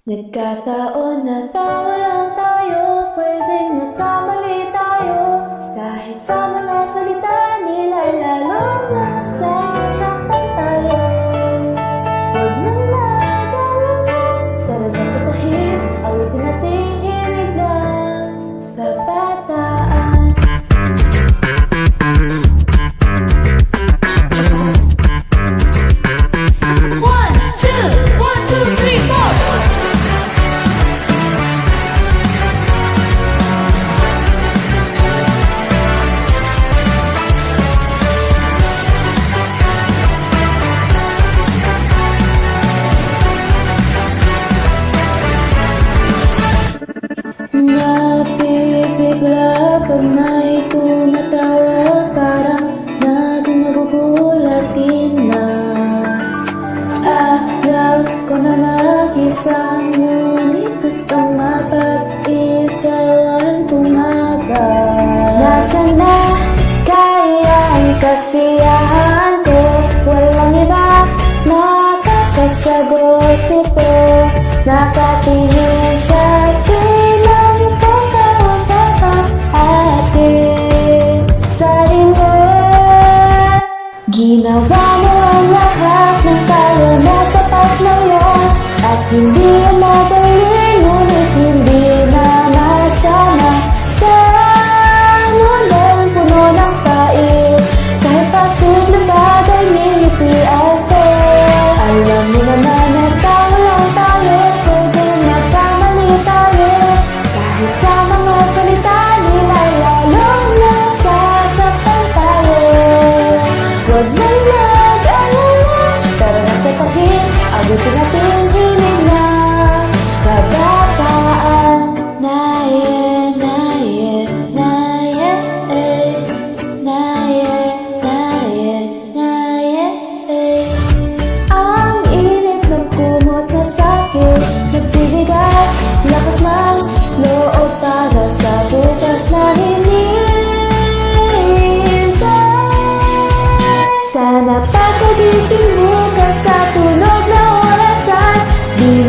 Nagkataon na tawa lang tayo, pwedeng nagkamali tayo. Kahit sa mga salita nila, lalong nasasaktan tayo. Huwag nang mag-alala, tara na patahin, awitin nating himig ng kabataan. One, two, three, four. Napipigla pag may tumatawag, parang na di nabubulatin na. Ayaw ko na mag-isa, ngunit gustong mapag-isa lang tumaga. Nasaan na kaya ang kasiyahan ko? Walang iba nakakasagot nito. Nakatingin sa screen ng phone, kausap ang ating sarili. Ginawa mo ang lahat ng kaya na sapat na yan, at hindi madali, ngunit hindi na masama. Sa mundong puno ng pait, kahit pasig na bagay, ngingiti ako. Alam mo naman na tao lang tayo, pwedeng nagkamali tayo. Kahit sa mga salita nila, lalong nasasaktan tayo. Huwag nang mag-alala, tara na patahin, awitin natin himig na kabataan. Naye, naye, naye, naye, naye, naye. Ang init ng kumot na sakit, nagbibigay lakas ng loob para sa bukas na hinihintay. Sana pagkagising mo ka sa tunog na orasan, di